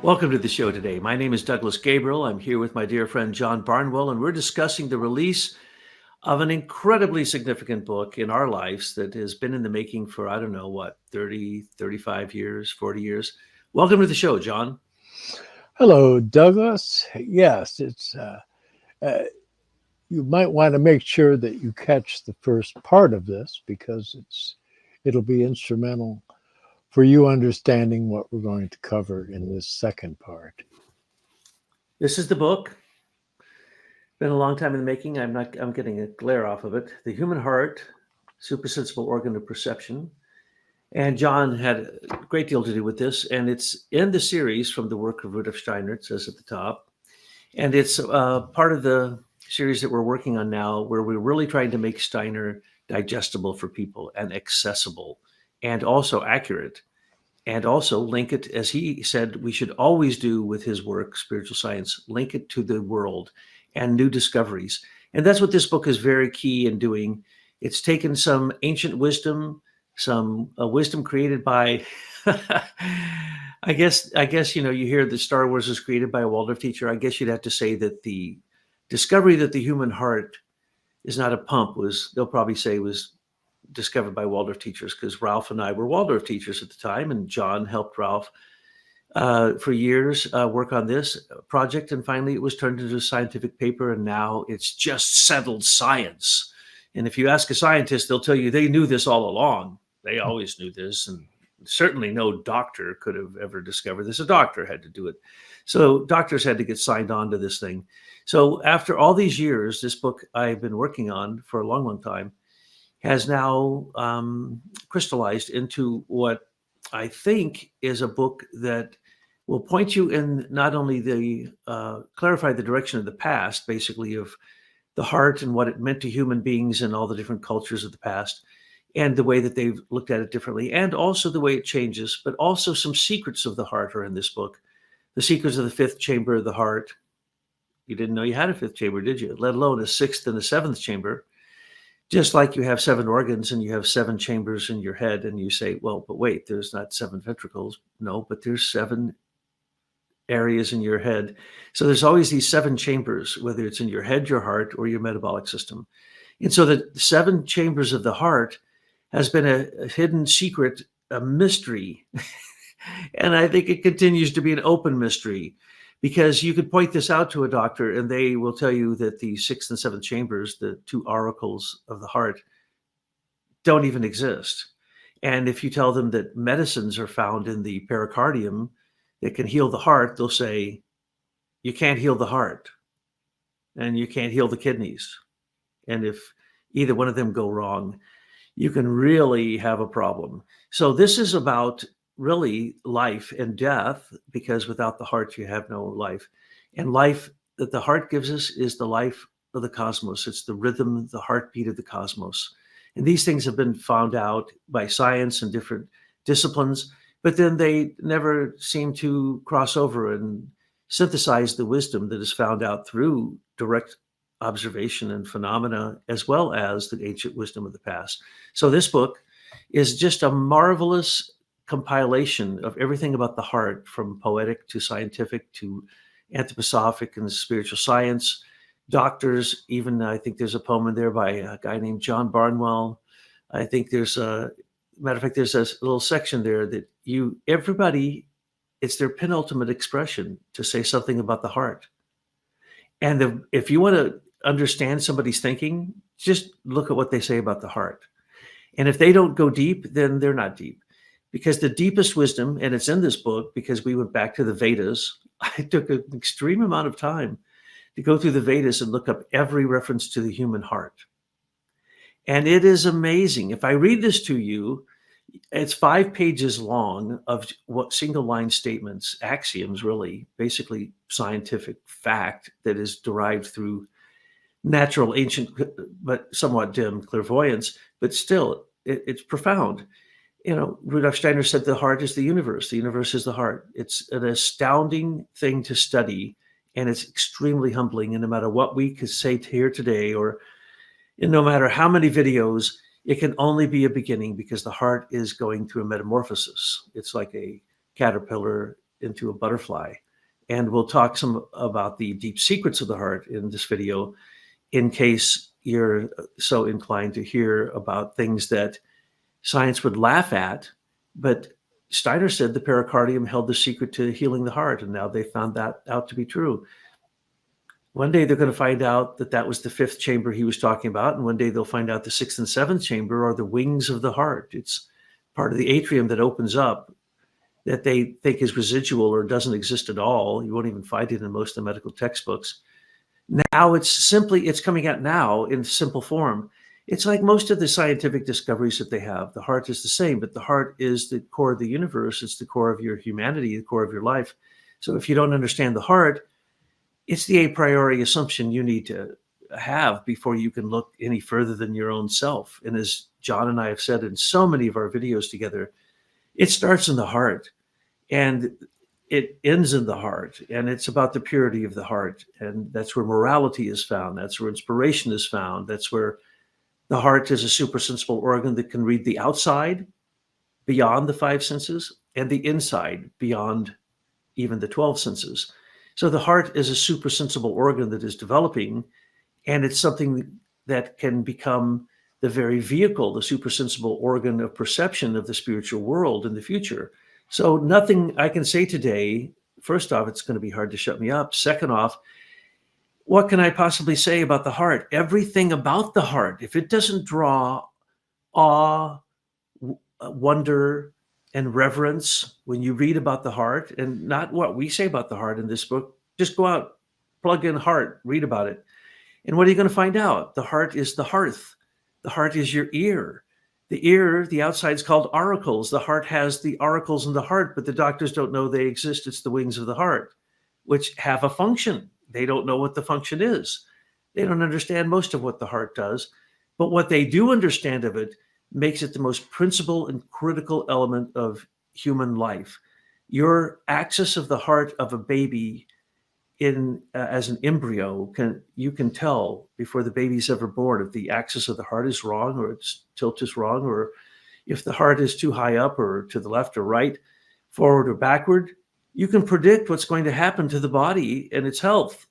Welcome to the show today. My name is Douglas Gabriel. I'm here with my dear friend John Barnwell, and we're discussing the release of an incredibly significant book in our lives that has been in the making for, I don't know, what, 30, 35 years, 40 years. Welcome to the show, John. Hello, Douglas. Yes, uh, you might want to make sure that you catch the first part of this because it'll be instrumental for you understanding what we're going to cover in this second part. This is the book. Been a long time in the making. I'm getting a glare off of it. The Human Heart, Supersensible Organ of Perception. And John had a great deal to do with this, and it's in the series from the work of Rudolf Steiner, it says at the top. And it's part of the series that we're working on now, where we're really trying to make Steiner digestible for people and accessible and also accurate, and also link it, as he said, we should always do with his work, spiritual science, link it to the world and new discoveries. And that's what this book is very key in doing. It's taken some ancient wisdom, some wisdom created by I guess you hear that Star Wars was created by a Waldorf teacher. I guess you'd have to say that the discovery that the human heart is not a pump they'll probably say was discovered by Waldorf teachers, because Ralph and I were Waldorf teachers at the time, and John helped Ralph for years work on this project, and finally it was turned into a scientific paper, and now it's just settled science. And if you ask a scientist, they'll tell you they knew this all along. They always knew this, and certainly no doctor could have ever discovered this. A doctor had to do it. So doctors had to get signed on to this thing. So after all these years, this book I've been working on for a long, long time has now crystallized into what I think is a book that will point you in not only clarify the direction of the past, basically of the heart and what it meant to human beings in all the different cultures of the past, and the way that they've looked at it differently, and also the way it changes, but also some secrets of the heart are in this book. The secrets of the fifth chamber of the heart. You didn't know you had a fifth chamber, did you? Let alone a sixth and a seventh chamber. Just like you have seven organs and you have seven chambers in your head, and you say, well, but wait, there's not seven ventricles. No, but there's seven areas in your head. So there's always these seven chambers, whether it's in your head, your heart, or your metabolic system. And so the seven chambers of the heart has been a hidden secret, a mystery. And I think it continues to be an open mystery, because you could point this out to a doctor and they will tell you that the sixth and seventh chambers, the two oracles of the heart, don't even exist. And if you tell them that medicines are found in the pericardium that can heal the heart, they'll say, you can't heal the heart and you can't heal the kidneys. And if either one of them go wrong, you can really have a problem. So this is about really life and death, because without the heart, you have no life. And life that the heart gives us is the life of the cosmos. It's the rhythm, the heartbeat of the cosmos. And these things have been found out by science and different disciplines, but then they never seem to cross over and synthesize the wisdom that is found out through direct observation and phenomena, as well as the ancient wisdom of the past. So this book is just a marvelous compilation of everything about the heart, from poetic to scientific to anthroposophic and spiritual science. Doctors, even I think there's a poem in there by a guy named John Barnwell. I think there's matter of fact, there's a little section there that everybody, it's their penultimate expression to say something about the heart. And if you want to understand somebody's thinking, just look at what they say about the heart. And if they don't go deep, then they're not deep. Because the deepest wisdom, and it's in this book because we went back to the Vedas. I took an extreme amount of time to go through the Vedas and look up every reference to the human heart. And it is amazing. If I read this to you, it's 5 pages long of what single line statements, axioms, really, basically scientific fact that is derived through natural, ancient, but somewhat dim clairvoyance, but still it's profound. Rudolf Steiner said the heart is the universe is the heart. It's an astounding thing to study, and it's extremely humbling. And no matter what we could say here today, or no matter how many videos, it can only be a beginning, because the heart is going through a metamorphosis. It's like a caterpillar into a butterfly. And we'll talk some about the deep secrets of the heart in this video, in case you're so inclined to hear about things that science would laugh at. But Steiner said the pericardium held the secret to healing the heart, and now they found that out to be true. One day they're going to find out that that was the fifth chamber he was talking about, and one day they'll find out the sixth and seventh chamber are the wings of the heart. It's part of the atrium that opens up that they think is residual or doesn't exist at all. You won't even find it in most of the medical textbooks. Now it's coming out now in simple form. It's like most of the scientific discoveries that they have. The heart is the same, but the heart is the core of the universe. It's the core of your humanity, the core of your life. So if you don't understand the heart, it's the a priori assumption you need to have before you can look any further than your own self. And as John and I have said in so many of our videos together, it starts in the heart and it ends in the heart. And it's about the purity of the heart. And that's where morality is found. That's where inspiration is found. That's where the heart is a supersensible organ that can read the outside beyond the five senses and the inside beyond even the 12 senses. So the heart is a supersensible organ that is developing, and it's something that can become the very vehicle, the supersensible organ of perception of the spiritual world in the future. So nothing I can say today, first off, it's going to be hard to shut me up. Second off, what can I possibly say about the heart? Everything about the heart, if it doesn't draw awe, wonder, and reverence when you read about the heart, and not what we say about the heart in this book, just go out, plug in heart, read about it. And what are you going to find out? The heart is the hearth. The heart is your ear. The ear, the outside is called auricles. The heart has the auricles in the heart, but the doctors don't know they exist. It's the wings of the heart, which have a function. They don't know what the function is. They don't understand most of what the heart does, but what they do understand of it makes it the most principal and critical element of human life. Your axis of the heart of a baby as an embryo, you can tell before the baby's ever born if the axis of the heart is wrong or its tilt is wrong, or if the heart is too high up or to the left or right, forward or backward. You can predict what's going to happen to the body and its health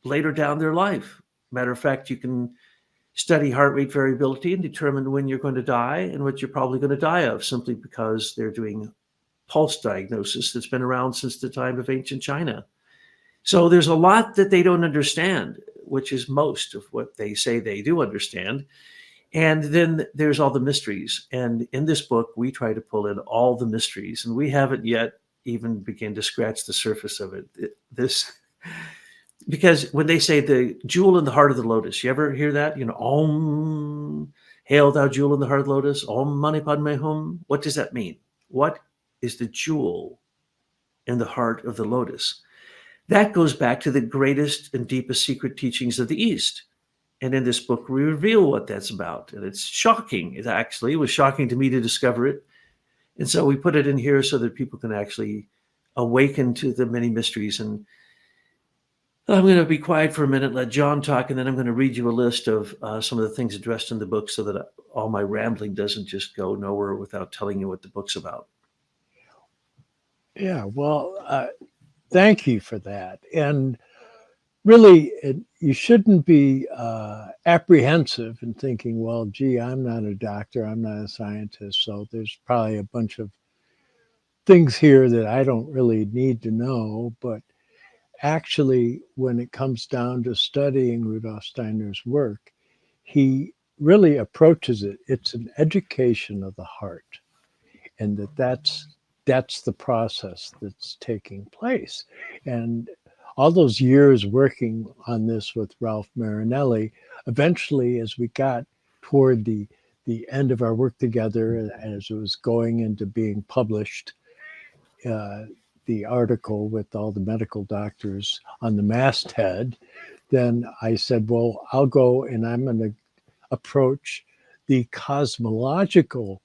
later down their life. Matter of fact, you can study heart rate variability and determine when you're going to die and what you're probably going to die of, simply because they're doing pulse diagnosis that's been around since the time of ancient China. So there's a lot that they don't understand, which is most of what they say they do understand. And then there's all the mysteries. And in this book, we try to pull in all the mysteries, and we haven't yet even begun to scratch the surface of it. Because when they say the jewel in the heart of the lotus, you ever hear that? You know, Om, hail thou jewel in the heart of the lotus, Om Mani Padme Hum. What does that mean? What is the jewel in the heart of the lotus? That goes back to the greatest and deepest secret teachings of the East. And in this book, we reveal what that's about. And it's shocking. It was shocking to me to discover it. And so we put it in here so that people can actually awaken to the many mysteries. And I'm going to be quiet for a minute, let John talk, and then I'm going to read you a list of some of the things addressed in the book so that all my rambling doesn't just go nowhere without telling you what the book's about. Yeah, well, thank you for that. And really, you shouldn't be apprehensive in thinking, well, gee, I'm not a doctor, I'm not a scientist, so there's probably a bunch of things here that I don't really need to know. But actually, when it comes down to studying Rudolf Steiner's work, he really approaches it. It's an education of the heart, and that's the process that's taking place. And all those years working on this with Ralph Marinelli, eventually, as we got toward the end of our work together, and as it was going into being published, the article with all the medical doctors on the masthead, then I said, well, I'll go and I'm going to approach the cosmological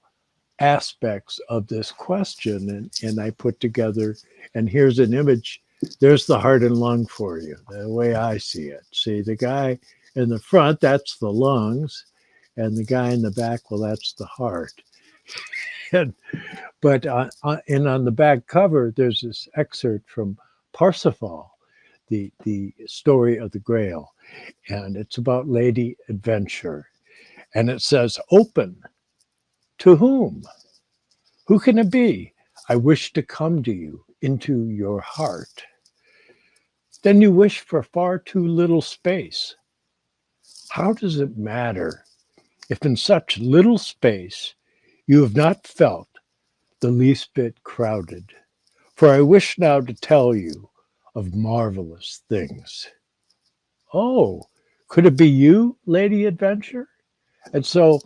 aspects of this question. And I put together, and here's an image. There's the heart and lung for you, the way I see it. See, the guy in the front, that's the lungs, and the guy in the back, well, that's the heart. And, but on the back cover, there's this excerpt from Parsifal, the story of the Grail, and it's about Lady Adventure. And it says, "Open to whom? Who can it be? I wish to come to you into your heart. Then you wish for far too little space. How does it matter if in such little space you have not felt the least bit crowded? For I wish now to tell you of marvelous things." Oh, could it be you, Lady Adventure? And so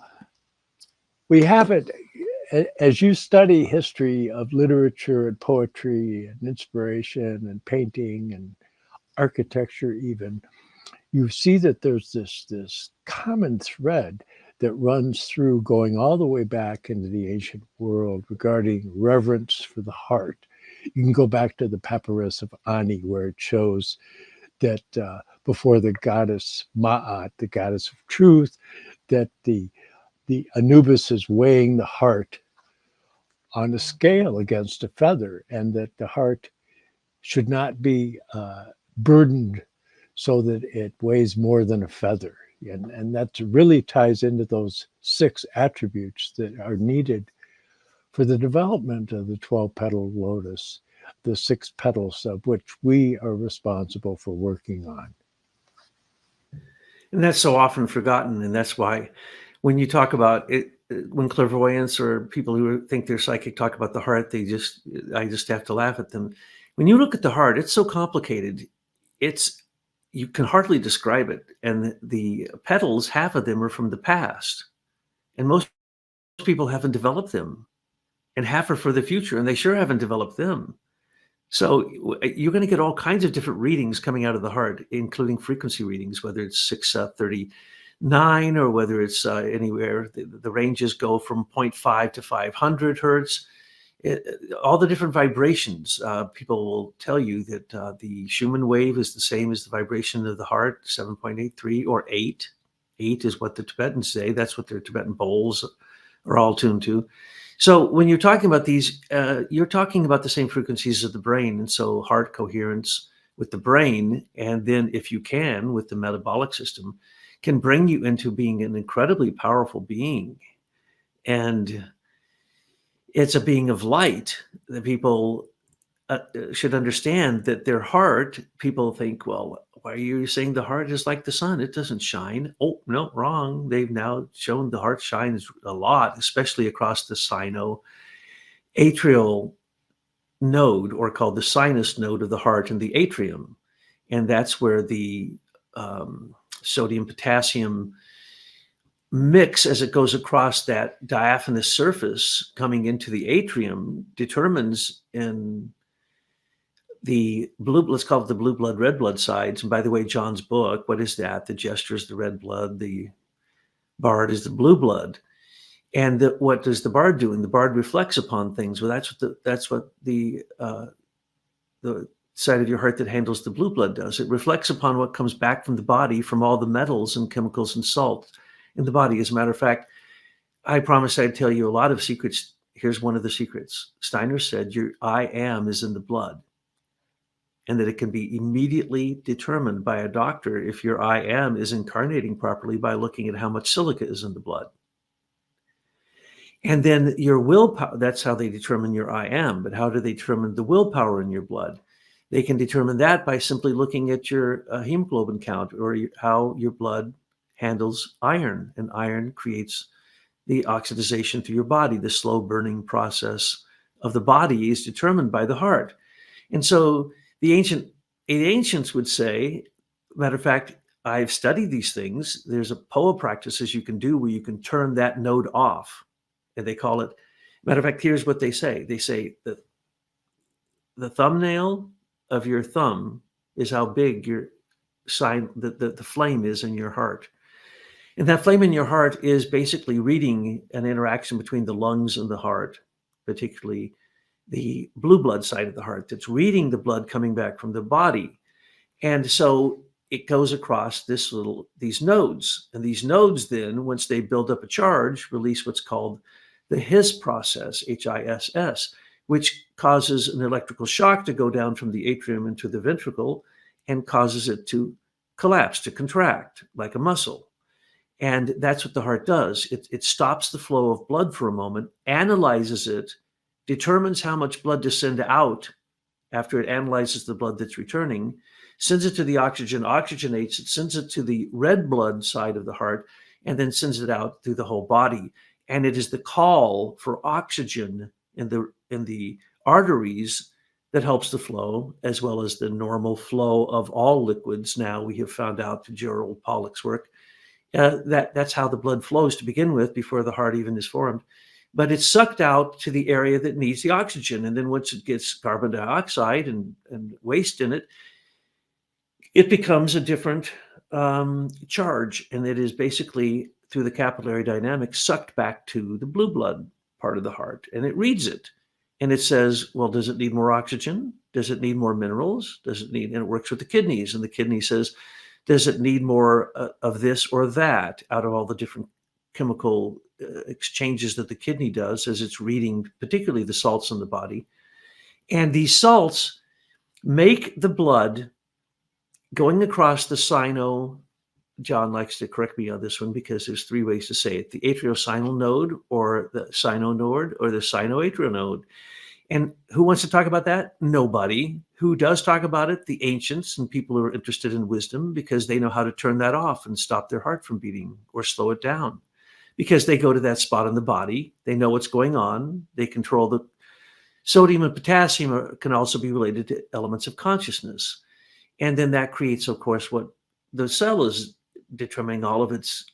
we have it. As you study history of literature and poetry and inspiration and painting and architecture even, you see that there's this common thread that runs through, going all the way back into the ancient world, regarding reverence for the heart. You can go back to the Papyrus of Ani, where it shows that before the goddess Ma'at, the goddess of truth, that the Anubis is weighing the heart on a scale against a feather, and that the heart should not be burdened so that it weighs more than a feather. And that really ties into those 6 attributes that are needed for the development of the 12-petal lotus, the 6 petals of which we are responsible for working on. And that's so often forgotten. And that's why when you talk about it, when clairvoyants or people who think they're psychic talk about the heart, I just have to laugh at them. When you look at the heart, it's so complicated. You can hardly describe it. And the petals, half of them are from the past. And most people haven't developed them. And half are for the future, and they sure haven't developed them. So you're going to get all kinds of different readings coming out of the heart, including frequency readings, whether it's 639 or whether it's anywhere. The ranges go from 0.5 to 500 hertz. All the different vibrations. People will tell you that the Schumann wave is the same as the vibration of the heart, 7.83 or 8. 8 is what the Tibetans say. That's what their Tibetan bowls are all tuned to. So when you're talking about these, you're talking about the same frequencies of the brain. And so heart coherence with the brain, and then if you can, with the metabolic system, can bring you into being an incredibly powerful being. And it's a being of light that people should understand, that their heart, people think, well, why are you saying the heart is like the sun? It doesn't shine. Oh, no, wrong. They've now shown the heart shines a lot, especially across the sinoatrial node, or called the sinus node of the heart, in the atrium. And that's where the sodium potassium mix, as it goes across that diaphanous surface coming into the atrium, determines in the blue, let's call it the blue blood, red blood sides. And by the way, John's book, what is that? The gesture is the red blood, the bard is the blue blood. And what does the bard do? And the bard reflects upon things. Well, that's what the side of your heart that handles the blue blood does. It reflects upon what comes back from the body, from all the metals and chemicals and salt in the body. As a matter of fact, I promised I'd tell you a lot of secrets. Here's one of the secrets. Steiner said your I am is in the blood, and that it can be immediately determined by a doctor if your I am is incarnating properly by looking at how much silica is in the blood. And then your willpower, that's how they determine your I am. But how do they determine the willpower in your blood? They can determine that by simply looking at your hemoglobin count, or how your blood handles iron. And iron creates the oxidation through your body. The slow burning process of the body is determined by the heart. And so the ancients would say, matter of fact, I've studied these things. There's a POA practices you can do where you can turn that node off. And they call it, matter of fact, here's what they say. They say that the thumbnail of your thumb is how big your sign, the flame is in your heart. And that flame in your heart is basically reading an interaction between the lungs and the heart, particularly the blue blood side of the heart that's reading the blood coming back from the body. And so it goes across these nodes. And these nodes then, once they build up a charge, release what's called the His process, HISS, which causes an electrical shock to go down from the atrium into the ventricle and causes it to collapse, to contract like a muscle. And that's what the heart does. It stops the flow of blood for a moment, analyzes it, determines how much blood to send out after it analyzes the blood that's returning, sends it to the oxygen, oxygenates it, sends it to the red blood side of the heart, and then sends it out through the whole body. And it is the call for oxygen in the arteries that helps the flow, as well as the normal flow of all liquids. Now we have found out through Gerald Pollack's work that's how the blood flows to begin with, before the heart even is formed. But it's sucked out to the area that needs the oxygen. And then once it gets carbon dioxide and waste in it, it becomes a different charge. And it is basically, through the capillary dynamics, sucked back to the blue blood part of the heart. And it reads it. And it says, well, does it need more oxygen? Does it need more minerals? Does it need, and it works with the kidneys. And the kidney says, does it need more of this or that, out of all the different chemical exchanges that the kidney does as it's reading, particularly the salts in the body. And these salts make the blood going across the sino, John likes to correct me on this one because there's three ways to say it, the atriosynal node, or the sinonode, or the sinoatrial node. And who wants to talk about that? Nobody. Who does talk about it? The ancients and people who are interested in wisdom, because they know how to turn that off and stop their heart from beating or slow it down, because they go to that spot in the body. They know what's going on. They control the sodium and potassium can also be related to elements of consciousness. And then that creates, of course, what the cell is determining all of its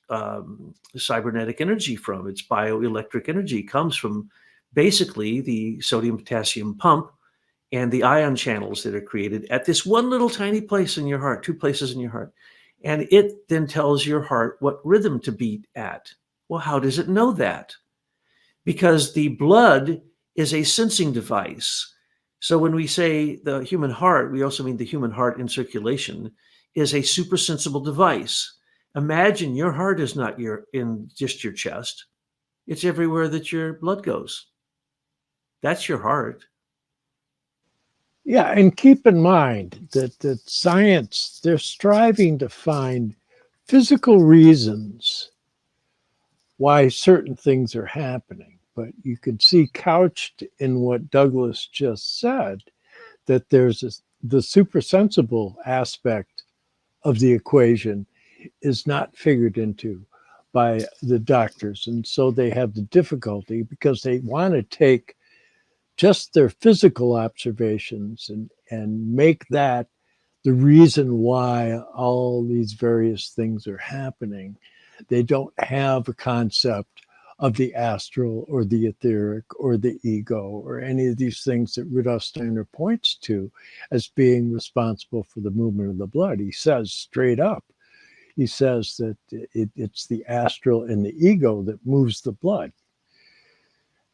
cybernetic energy from. Its bioelectric energy comes from basically the sodium potassium pump and the ion channels that are created at this one little tiny place in your heart, two places in your heart. And it then tells your heart what rhythm to beat at. Well, how does it know that? Because the blood is a sensing device. So when we say the human heart, we also mean the human heart in circulation is a supersensible device. Imagine your heart is not in just your chest. It's everywhere that your blood goes. That's your heart. Yeah, and keep in mind that science, they're striving to find physical reasons why certain things are happening. But you can see couched in what Douglas just said, that there's the supersensible aspect of the equation is not figured into by the doctors. And so they have the difficulty because they want to take just their physical observations and make that the reason why all these various things are happening. They don't have a concept of the astral or the etheric or the ego or any of these things that Rudolf Steiner points to as being responsible for the movement of the blood. He says straight up, he says that it's the astral and the ego that moves the blood.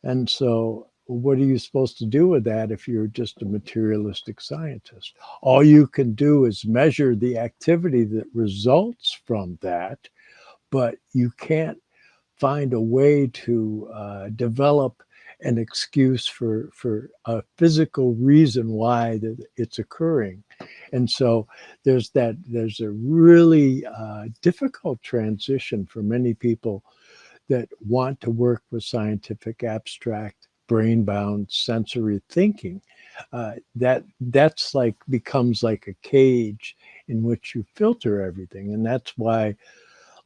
And so what are you supposed to do with that if you're just a materialistic scientist? All you can do is measure the activity that results from that, but you can't find a way to develop an excuse for a physical reason why that it's occurring. And so there's a really difficult transition for many people that want to work with scientific, abstract, brain-bound sensory thinking. That's like becomes like a cage in which you filter everything. And that's why,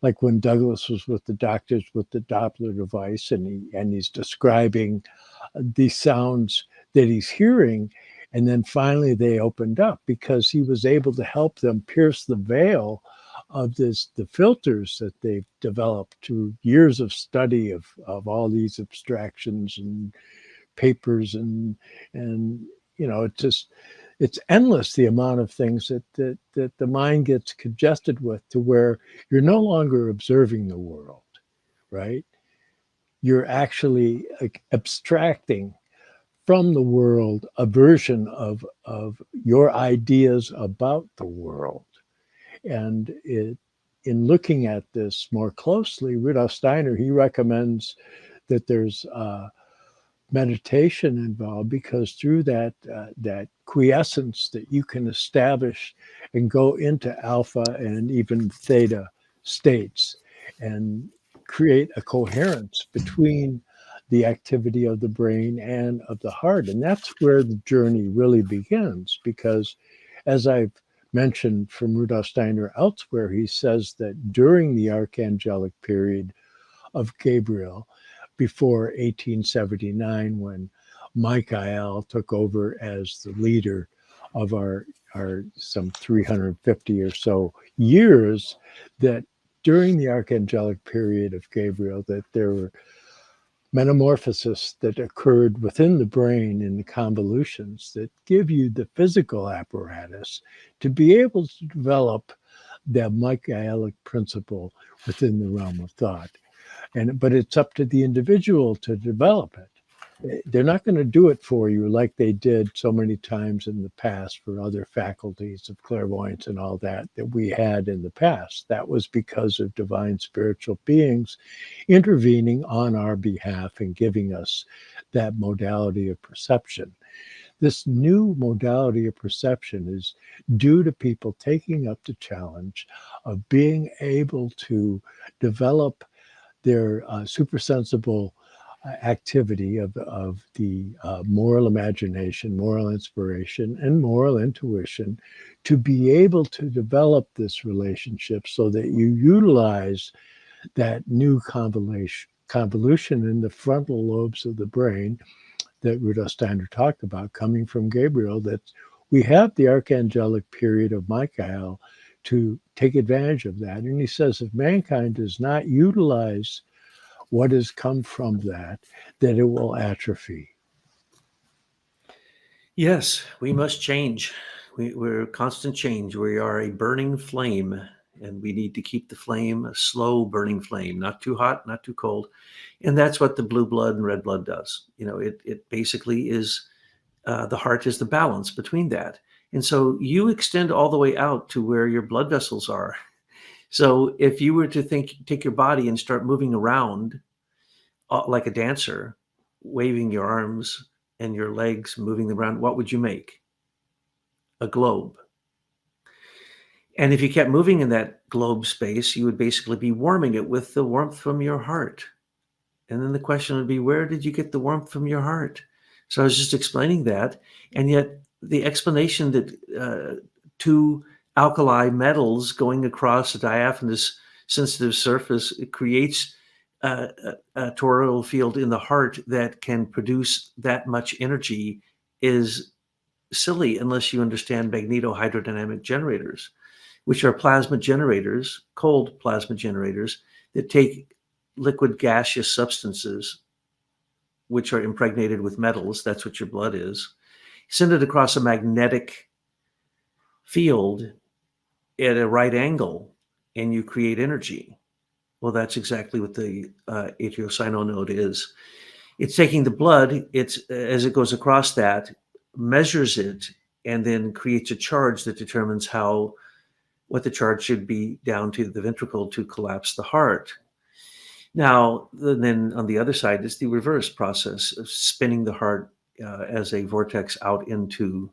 like when Douglas was with the doctors with the Doppler device, and he's describing the sounds that he's hearing, and then finally they opened up because he was able to help them pierce the veil of the filters that they've developed through years of study of all these abstractions and papers and you know, it's endless, the amount of things that the mind gets congested with, to where you're no longer observing the world, right? You're actually abstracting from the world a version of your ideas about the world. And in looking at this more closely, Rudolf Steiner, he recommends that there's meditation involved, because through that quiescence that you can establish and go into alpha and even theta states and create a coherence between the activity of the brain and of the heart. And that's where the journey really begins, because as I've mentioned from Rudolf Steiner elsewhere, he says that during the archangelic period of Gabriel, before 1879, when Michael took over as the leader of our some 350 or so years, that during the archangelic period of Gabriel, that there were metamorphoses that occurred within the brain in the convolutions that give you the physical apparatus to be able to develop the Michaelic principle within the realm of thought. But it's up to the individual to develop it. They're not going to do it for you like they did so many times in the past for other faculties of clairvoyance and all that we had in the past. That was because of divine spiritual beings intervening on our behalf and giving us that modality of perception. This new modality of perception is due to people taking up the challenge of being able to develop their supersensible activity of the moral imagination, moral inspiration, and moral intuition to be able to develop this relationship so that you utilize that new convolution in the frontal lobes of the brain that Rudolf Steiner talked about coming from Gabriel, that we have the archangelic period of Michael to take advantage of that. And he says if mankind does not utilize what has come from that it will atrophy. Yes, we must change. We're constant change. We are a burning flame, and we need to keep the flame a slow burning flame, not too hot, not too cold. And that's what the blue blood and red blood does. It basically is, the heart is the balance between that. And so you extend all the way out to where your blood vessels are. So if you were to take your body and start moving around like a dancer, waving your arms and your legs, moving them around, what would you make? A globe. And if you kept moving in that globe space, you would basically be warming it with the warmth from your heart. And then the question would be, where did you get the warmth from your heart? So I was just explaining that. And yet the explanation that two alkali metals going across a diaphanous sensitive surface, it creates a toroidal field in the heart that can produce that much energy is silly unless you understand magnetohydrodynamic generators, which are plasma generators, cold plasma generators that take liquid gaseous substances, which are impregnated with metals, that's what your blood is, send it across a magnetic field at a right angle, and you create energy. Well, that's exactly what the atriosynode is. It's taking the blood, as it goes across that, measures it, and then creates a charge that determines what the charge should be down to the ventricle to collapse the heart. Now, then on the other side is the reverse process of spinning the heart as a vortex out into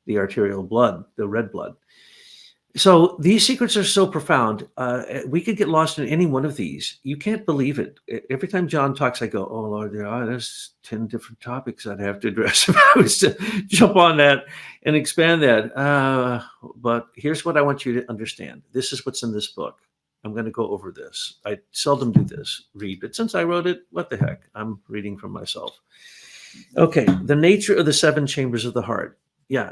the arterial blood, the red blood. So these secrets are so profound. We could get lost in any one of these. You can't believe it. Every time John talks, I go, oh, Lord, there's 10 different topics I'd have to address if I was to jump on that and expand that. But here's what I want you to understand. This is what's in this book. I'm going to go over this. I seldom do this, but since I wrote it, what the heck? I'm reading from myself. Okay, the nature of the 7 chambers of the heart. Yeah.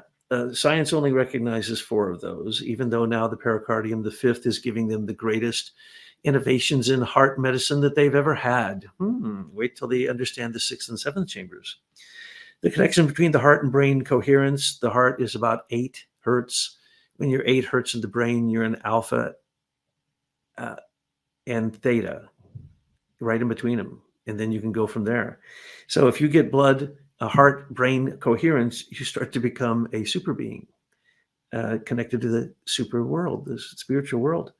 Science only recognizes 4 of those, even though now the pericardium, the 5th, is giving them the greatest innovations in heart medicine that they've ever had. Wait till they understand the 6th and 7th chambers. The connection between the heart and brain coherence. The heart is about 8 hertz. When you're 8 hertz in the brain, you're in alpha and theta, right in between them. And then you can go from there. So if you get a heart-brain coherence, you start to become a super being connected to the super world, the spiritual world.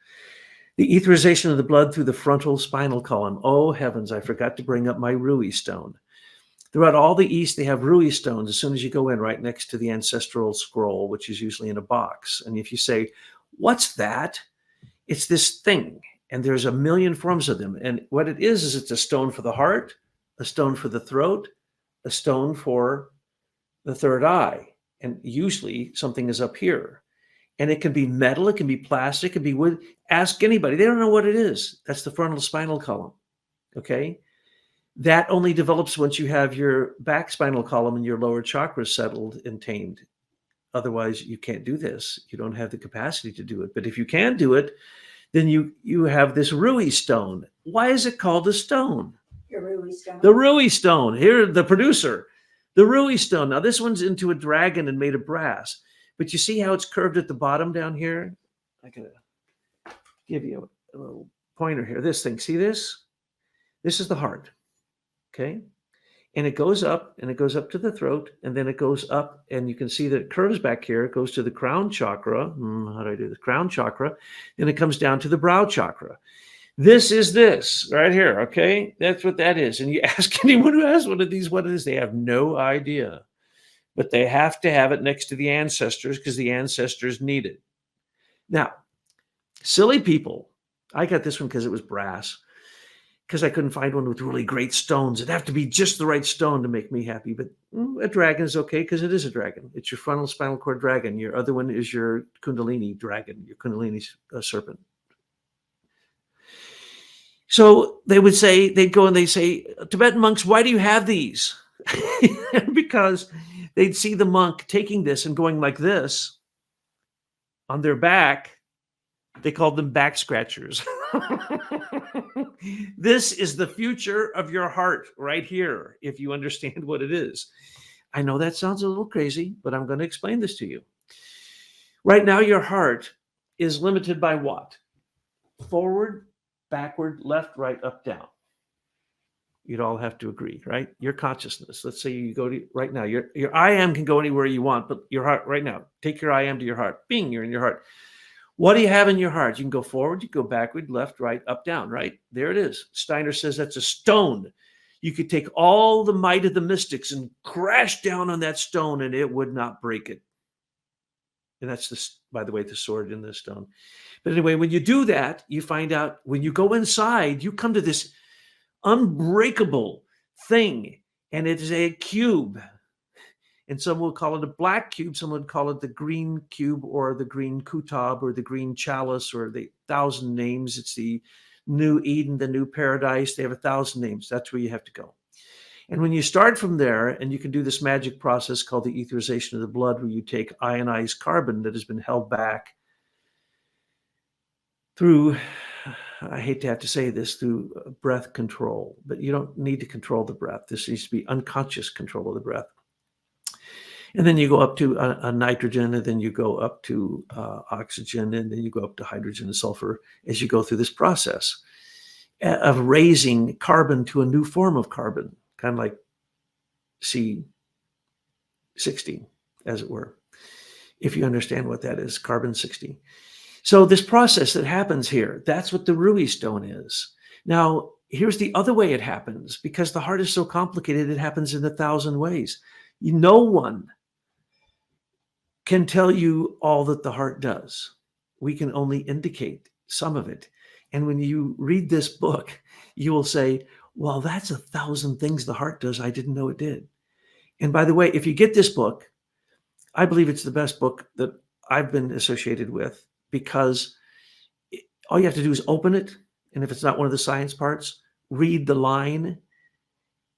The etherization of the blood through the frontal spinal column. Oh, heavens, I forgot to bring up my Rui stone. Throughout all the East, they have Rui stones as soon as you go in, right next to the ancestral scroll, which is usually in a box. And if you say, what's that? It's this thing. And there's a million forms of them. And what it is it's a stone for the heart, a stone for the throat, a stone for the third eye. And usually something is up here. And it can be metal, it can be plastic, it can be wood. Ask anybody. They don't know what it is. That's the frontal spinal column. Okay? That only develops once you have your back spinal column and your lower chakras settled and tamed. Otherwise, you can't do this. You don't have the capacity to do it. But if you can do it, then you have this Rui stone. Why is it called a stone? Your Rui stone. The Rui stone. Here, the producer. The Rui stone. Now, this one's into a dragon and made of brass. But you see how it's curved at the bottom down here? I gotta give you a little pointer here. This thing, see this? This is the heart, okay? And it goes up, and it goes up to the throat, and then it goes up, and you can see that it curves back here. It goes to the crown chakra. How do I do this? Crown chakra. Then it comes down to the brow chakra. This is this right here, okay? That's what that is. And you ask anyone who has one of these what it is, they have no idea. But they have to have it next to the ancestors because the ancestors need it. Now, silly people, I got this one because it was brass, because I couldn't find one with really great stones. It'd have to be just the right stone to make me happy. But a dragon is okay because it is a dragon. It's your frontal spinal cord dragon. Your other one is your kundalini dragon, your kundalini serpent. So they would say, they'd go and they say, Tibetan monks, why do you have these? Because they'd see the monk taking this and going like this on their back. They called them back scratchers. This is the future of your heart right here, if you understand what it is. I know that sounds a little crazy, but I'm going to explain this to you. Right now, your heart is limited by what? Forward, backward, left, right, up, down. You'd all have to agree, right? Your consciousness. Let's say you go to right now. Your I am can go anywhere you want, but your heart right now. Take your I am to your heart. Bing, you're in your heart. What do you have in your heart? You can go forward, you can go backward, left, right, up, down, right? There it is. Steiner says that's a stone. You could take all the might of the mystics and crash down on that stone and it would not break it. And that's, by the way, the sword in the stone. But anyway, when you do that, you find out when you go inside, you come to this unbreakable thing, and it is a cube. And some will call it a black cube, some would call it the green cube or the green kutab or the green chalice or the 1,000 names. It's the new Eden, the new paradise. They have 1,000 names. That's where you have to go. And when you start from there, and you can do this magic process called the etherization of the blood, where you take ionized carbon that has been held back through, I hate to have to say this, through breath control, but you don't need to control the breath. This needs to be unconscious control of the breath. And then you go up to a nitrogen, and then you go up to oxygen, and then you go up to hydrogen and sulfur as you go through this process of raising carbon to a new form of carbon, kind of like C16, as it were, if you understand what that is, carbon 60. So this process that happens here, that's what the Rui stone is. Now, here's the other way it happens, because the heart is so complicated, it happens in 1,000 ways. No one can tell you all that the heart does. We can only indicate some of it. And when you read this book, you will say, well, that's 1,000 things the heart does I didn't know it did. And by the way, if you get this book, I believe it's the best book that I've been associated with, because all you have to do is open it. And if it's not one of the science parts, read the line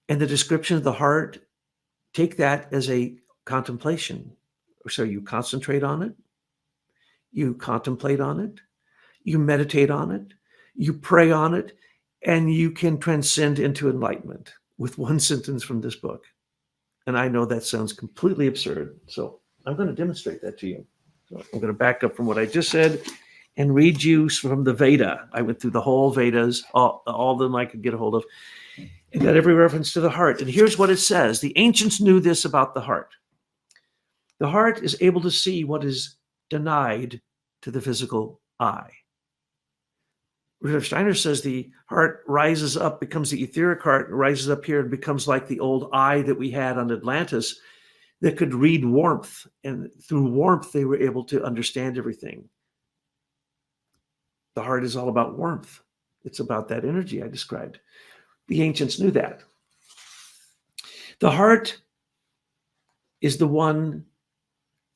and the description of the heart. Take that as a contemplation. So you concentrate on it, you contemplate on it, you meditate on it, you pray on it, and you can transcend into enlightenment with one sentence from this book. And I know that sounds completely absurd. So I'm going to demonstrate that to you. So I'm going to back up from what I just said and read you from the Veda. I went through the whole Vedas, all of them I could get a hold of, and got every reference to the heart. And here's what it says. The ancients knew this about the heart. The heart is able to see what is denied to the physical eye. Rudolf Steiner says the heart rises up, becomes the etheric heart, rises up here and becomes like the old eye that we had on Atlantis that could read warmth. And through warmth, they were able to understand everything. The heart is all about warmth. It's about that energy I described. The ancients knew that. The heart is the one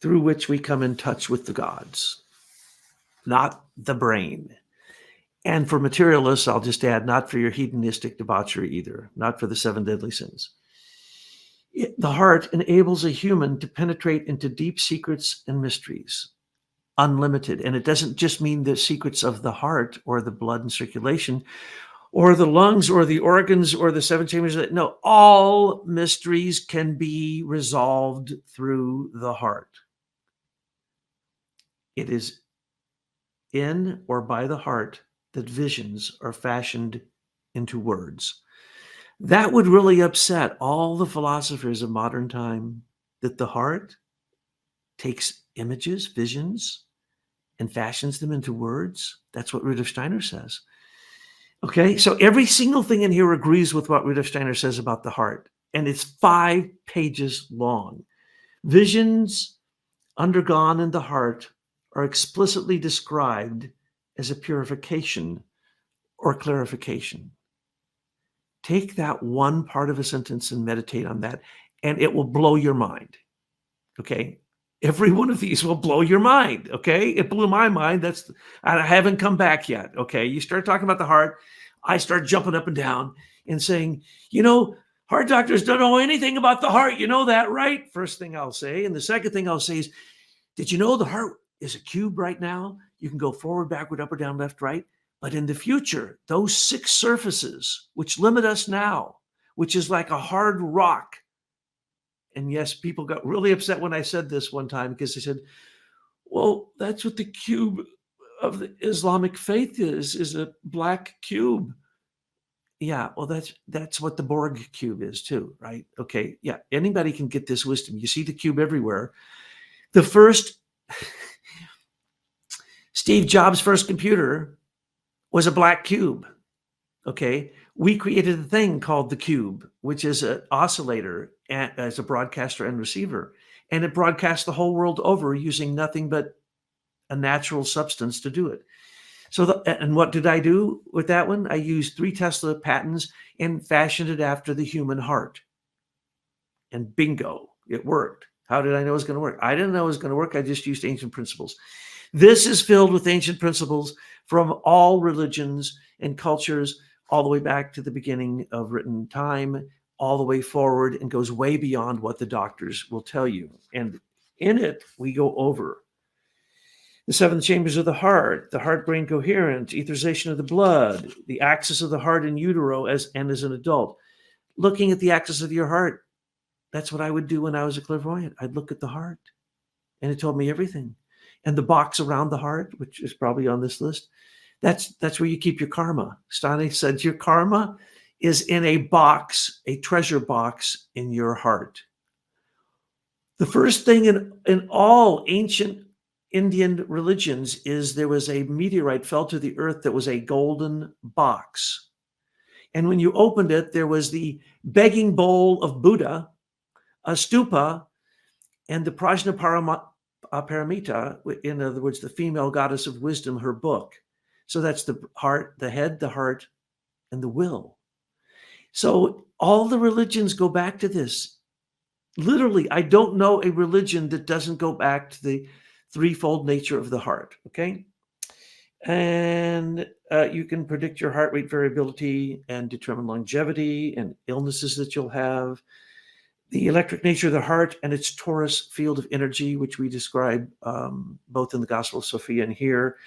through which we come in touch with the gods, not the brain. And for materialists, I'll just add, not for your hedonistic debauchery either, not for the 7 deadly sins. The heart enables a human to penetrate into deep secrets and mysteries, unlimited. And it doesn't just mean the secrets of the heart or the blood and circulation or the lungs or the organs or the 7 chambers. No, all mysteries can be resolved through the heart. It is in or by the heart that visions are fashioned into words. That would really upset all the philosophers of modern time, that the heart takes images, visions, and fashions them into words. That's what Rudolf Steiner says. Okay, so every single thing in here agrees with what Rudolf Steiner says about the heart, and it's 5 pages long. Visions undergone in the heart are explicitly described as a purification or clarification. Take that one part of a sentence and meditate on that, and it will blow your mind. Okay? Every one of these will blow your mind. Okay? It blew my mind. I haven't come back yet. Okay? You start talking about the heart, I start jumping up and down and saying, heart doctors don't know anything about the heart. You know that, right? First thing I'll say. And the second thing I'll say is, did you know the heart is a cube right now? You can go forward, backward, up or down, left, right. But in the future, those 6 surfaces, which limit us now, which is like a hard rock. And yes, people got really upset when I said this one time because they said, well, that's what the cube of the Islamic faith is a black cube. Yeah, well, that's what the Borg cube is too, right? Okay, yeah, anybody can get this wisdom. You see the cube everywhere. The first, Steve Jobs' first computer was a black cube, okay? We created a thing called the cube, which is an oscillator as a broadcaster and receiver. And it broadcasts the whole world over using nothing but a natural substance to do it. So, and what did I do with that one? I used 3 Tesla patents and fashioned it after the human heart. And bingo, it worked. How did I know it was going to work? I didn't know it was going to work. I just used ancient principles. This is filled with ancient principles from all religions and cultures, all the way back to the beginning of written time, all the way forward, and goes way beyond what the doctors will tell you. And in it, we go over the 7 chambers of the heart-brain coherence, etherization of the blood, the axis of the heart in utero as an adult. Looking at the axis of your heart, that's what I would do when I was a clairvoyant. I'd look at the heart, and it told me everything. And the box around the heart, which is probably on this list, that's where you keep your karma. Steiner said your karma is in a box, a treasure box in your heart. The first thing in all ancient Indian religions is there was a meteorite fell to the earth that was a golden box. And when you opened it, there was the begging bowl of Buddha, a stupa, and the Prajnaparamita, in other words, the female goddess of wisdom, her book. So that's the heart, the head, the heart, and the will. So all the religions go back to this. Literally, I don't know a religion that doesn't go back to the threefold nature of the heart, okay? And you can predict your heart rate variability and determine longevity and illnesses that you'll have. The electric nature of the heart and its torus field of energy, which we describe both in the Gospel of Sophia and here,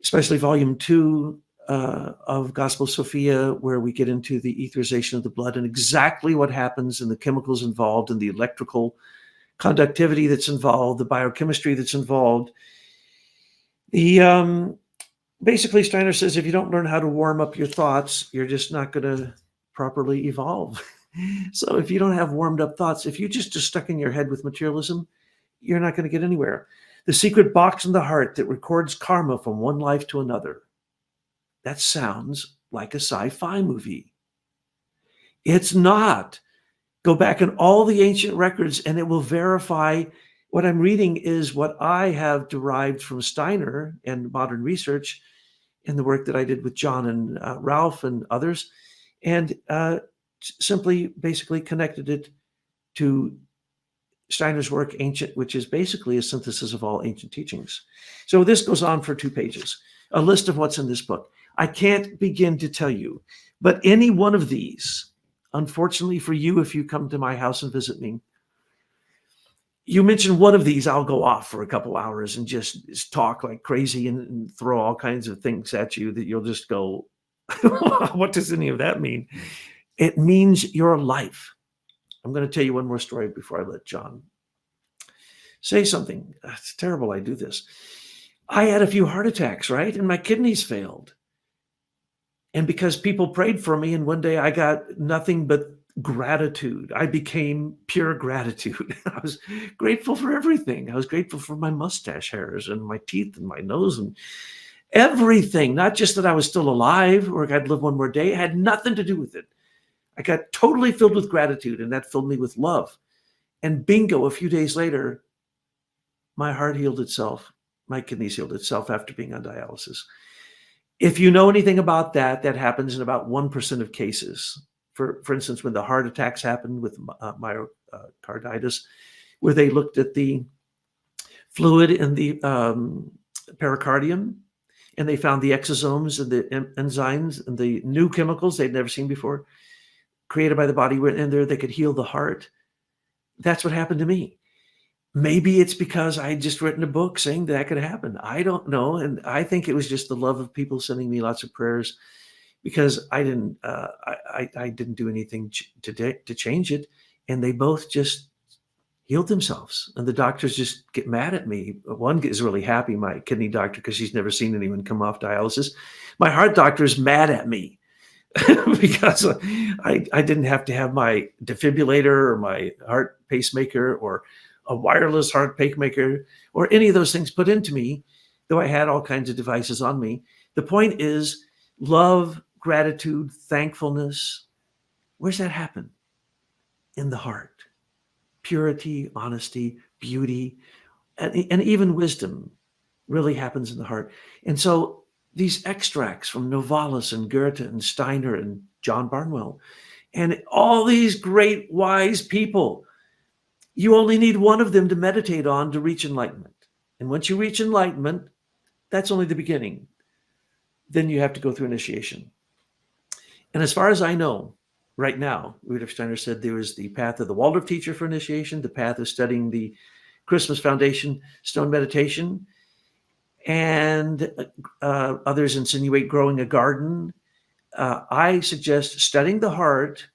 especially volume 2 of Gospel of Sophia, where we get into the etherization of the blood and exactly what happens and the chemicals involved and the electrical conductivity that's involved, the biochemistry that's involved. Basically, Steiner says if you don't learn how to warm up your thoughts, you're just not going to properly evolve. So if you don't have warmed up thoughts, if you just are stuck in your head with materialism, you're not going to get anywhere. The secret box in the heart that records karma from one life to another. that sounds like a sci-fi movie. It's not. Go back in all the ancient records and it will verify what I'm reading is what I have derived from Steiner and modern research in the work that I did with John and Ralph and others, and simply basically connected it to Steiner's work, Ancient, which is basically a synthesis of all ancient teachings. So this goes on for 2 pages, a list of what's in this book. I can't begin to tell you, but any one of these, unfortunately for you, if you come to my house and visit me, you mention one of these, I'll go off for a couple hours and just talk like crazy and throw all kinds of things at you that you'll just go, what does any of that mean? It means your life. I'm going to tell you one more story before I let John say something. It's terrible I do this. I had a few heart attacks, right? And my kidneys failed. And because people prayed for me, and one day I got nothing but gratitude. I became pure gratitude. I was grateful for everything. I was grateful for my mustache hairs and my teeth and my nose and everything. Not just that I was still alive or I'd live one more day. It had nothing to do with it. I got totally filled with gratitude, and that filled me with love. And bingo, a few days later, my heart healed itself. My kidneys healed itself after being on dialysis. If you know anything about that, that happens in about 1% of cases. For instance, when the heart attacks happened with myocarditis, where they looked at the fluid in the pericardium, and they found the exosomes and the enzymes and the new chemicals they'd never seen before, created by the body, were in there, they could heal the heart. That's what happened to me. Maybe it's because I had just written a book saying that could happen. I don't know. And I think it was just the love of people sending me lots of prayers, because I didn't do anything to change it. And they both just healed themselves. And the doctors just get mad at me. One is really happy, my kidney doctor, because she's never seen anyone come off dialysis. My heart doctor is mad at me because I didn't have to have my defibrillator or my heart pacemaker or a wireless heart pacemaker or any of those things put into me, though I had all kinds of devices on me. The point is love, gratitude, thankfulness. Where's that happen? In the heart. Purity, honesty, beauty, and even wisdom really happens in the heart. And so these extracts from Novalis and Goethe and Steiner and John Barnwell and all these great wise people, you only need one of them to meditate on to reach enlightenment. And once you reach enlightenment, that's only the beginning. Then you have to go through initiation. And as far as I know, right now, Rudolf Steiner said there is the path of the Waldorf teacher for initiation, the path of studying the Christmas Foundation stone meditation, and others insinuate growing a garden. I suggest studying the heart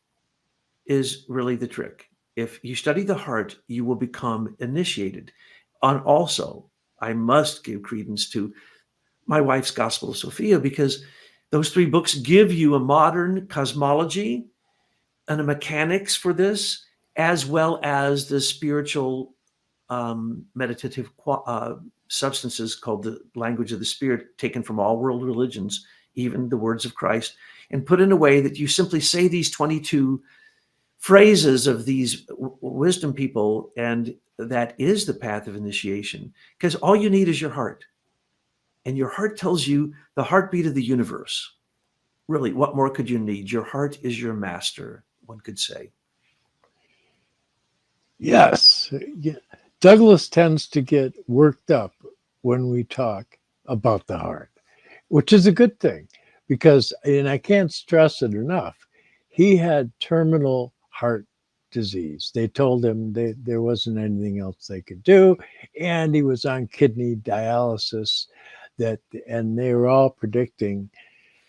is really the trick. If you study the heart, you will become initiated. And also, I must give credence to my wife's Gospel of Sophia, because those 3 books give you a modern cosmology and a mechanics for this, as well as the spiritual meditative substances called the language of the spirit, taken from all world religions, even the words of Christ, and put in a way that you simply say these 22 phrases of these wisdom people, and that is the path of initiation, because all you need is your heart. And your heart tells you the heartbeat of the universe. Really, what more could you need? Your heart is your master, one could say. Yes. Yeah. Douglas tends to get worked up when we talk about the heart, which is a good thing, because, and I can't stress it enough, he had terminal heart disease. They told him there wasn't anything else they could do, and he was on kidney dialysis, and they were all predicting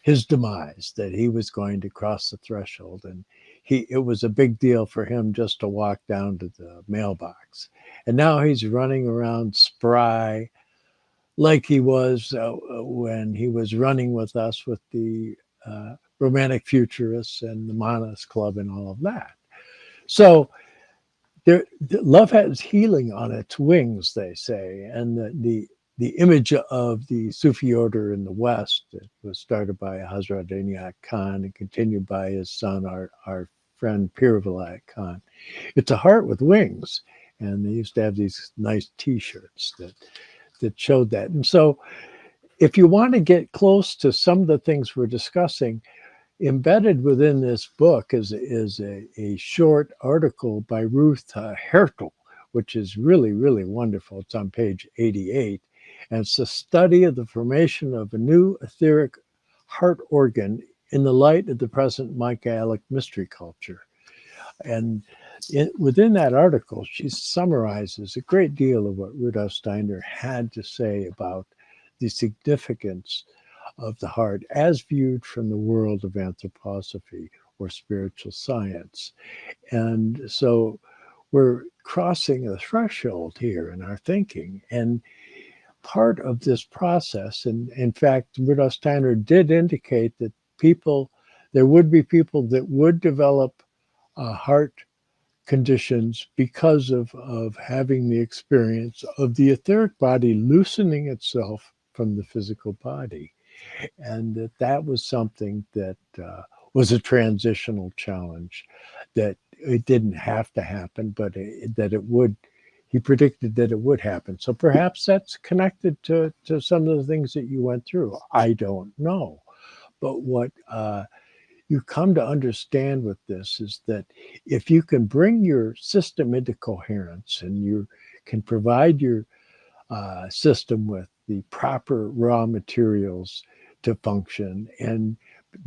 his demise, that he was going to cross the threshold. And it was a big deal for him just to walk down to the mailbox. And now he's running around spry like he was when he was running with us with the Romantic Futurists and the Manas Club and all of that. So love has healing on its wings, they say, and the the image of the Sufi order in the West that was started by Hazrat Inayat Khan and continued by his son, our friend Pir Vilayat Khan. It's a heart with wings. And they used to have these nice T-shirts that showed that. And so if you want to get close to some of the things we're discussing, embedded within this book is a short article by Ruth Hertel, which is really, really wonderful. It's on page 88. And it's a study of the formation of a new etheric heart organ in the light of the present Michaelic mystery culture. And within that article, she summarizes a great deal of what Rudolf Steiner had to say about the significance of the heart as viewed from the world of anthroposophy or spiritual science. And so we're crossing a threshold here in our thinking. And part of this process, and in fact, Rudolf Steiner did indicate that there would be people that would develop heart conditions because of having the experience of the etheric body loosening itself from the physical body. And that was something that was a transitional challenge, that it didn't have to happen, but that it would. He predicted that it would happen. So perhaps that's connected to some of the things that you went through. I don't know. But what you come to understand with this is that if you can bring your system into coherence and you can provide your system with the proper raw materials to function and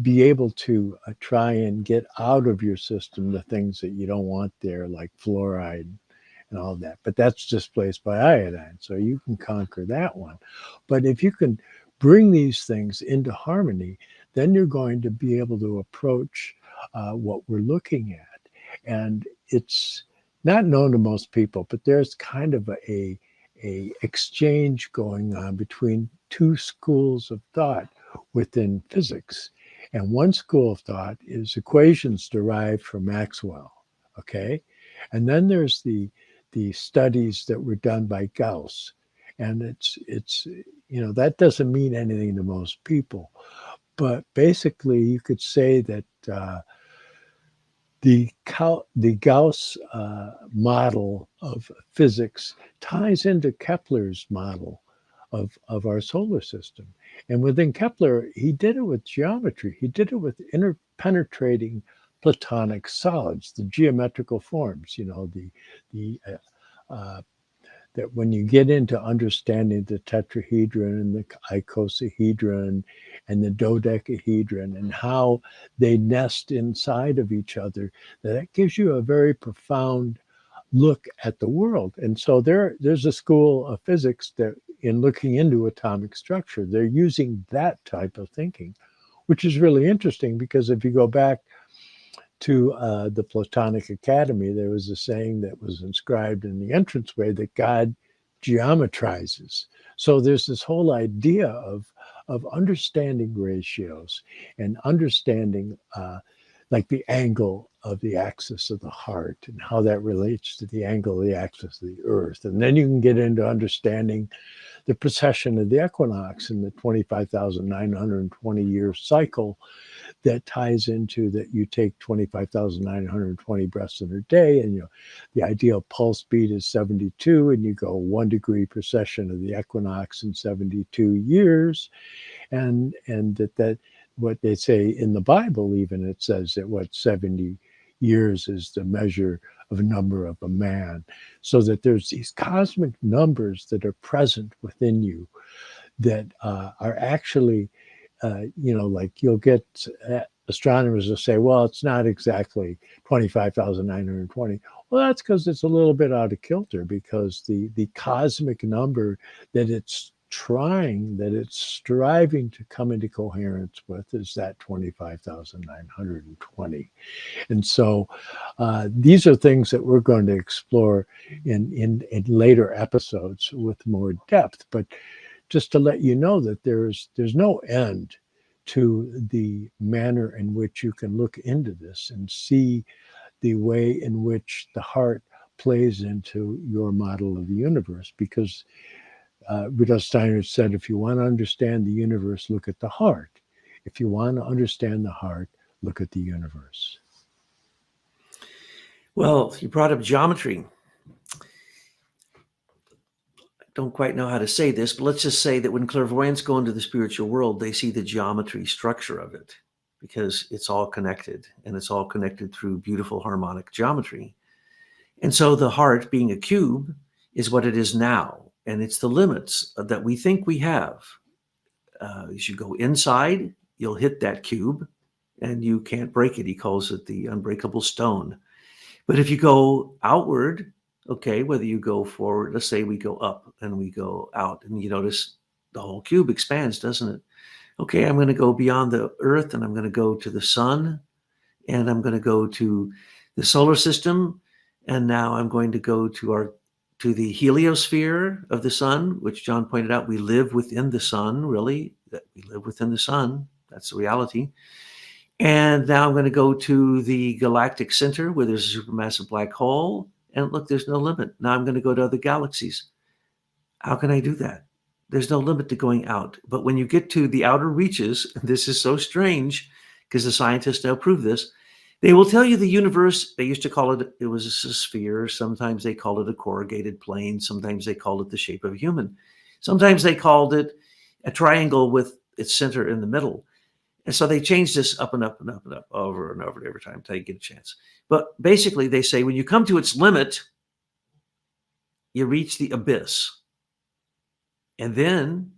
be able to try and get out of your system the things that you don't want there, like fluoride and all that. But that's displaced by iodine, so you can conquer that one. But if you can bring these things into harmony, then you're going to be able to approach what we're looking at. And it's not known to most people, but there's kind of a exchange going on between two schools of thought within physics. And one school of thought is equations derived from Maxwell, okay? And then there's the studies that were done by Gauss. And it's that doesn't mean anything to most people. But basically, you could say that the Gauss model of physics ties into Kepler's model of our solar system. And within Kepler, he did it with geometry. He did it with interpenetrating platonic solids, the geometrical forms, that when you get into understanding the tetrahedron and the icosahedron and the dodecahedron and how they nest inside of each other, that gives you a very profound look at the world. And so there's a school of physics that in looking into atomic structure, they're using that type of thinking, which is really interesting because if you go back to the Platonic Academy, there was a saying that was inscribed in the entranceway that God geometrizes. So there's this whole idea of understanding ratios and understanding like the angle of the axis of the heart and how that relates to the angle of the axis of the earth. And then you can get into understanding the precession of the equinox in the 25,920 year cycle that ties into that you take 25,920 breaths in a day, and the ideal pulse beat is 72, and you go 1 degree precession of the equinox in 72 years, and that what they say in the Bible, even it says that 70 years is the measure of a number of a man, so that there's these cosmic numbers that are present within you that are actually like you'll get astronomers will say, well, it's not exactly 25,920. Well, that's because it's a little bit out of kilter, because the cosmic number that it's striving to come into coherence with is that 25,920. And so these are things that we're going to explore in later episodes with more depth. But just to let you know that there's no end to the manner in which you can look into this and see the way in which the heart plays into your model of the universe. Because Rudolf Steiner said, if you want to understand the universe, look at the heart. If you want to understand the heart, look at the universe. Well, you brought up geometry. Don't quite know how to say this, but let's just say that when clairvoyants go into the spiritual world, they see the geometry structure of it because it's all connected, and it's all connected through beautiful harmonic geometry. And so the heart, being a cube, is what it is now, and it's the limits that we think we have. As you go inside, you'll hit that cube, and you can't break it. He calls it the unbreakable stone. But if you go outward, okay, whether you go forward, let's say we go up and we go out, and you notice the whole cube expands, doesn't it? Okay, I'm going to go beyond the earth, and I'm going to go to the sun, and I'm going to go to the solar system, and now I'm going to go to the heliosphere of the sun, which John pointed out. We live within the sun, really. That we live within the sun. That's the reality. And now I'm going to go to the galactic center where there's a supermassive black hole. And look, there's no limit. Now I'm going to go to other galaxies. How can I do that? There's no limit to going out. But when you get to the outer reaches, and this is so strange because the scientists now prove this, they will tell you the universe, they used to call it was a sphere. Sometimes they called it a corrugated plane. Sometimes they called it the shape of a human. Sometimes they called it a triangle with its center in the middle. And so they change this up and up and up and up over and over every time until you get a chance. But basically they say when you come to its limit, you reach the abyss. And then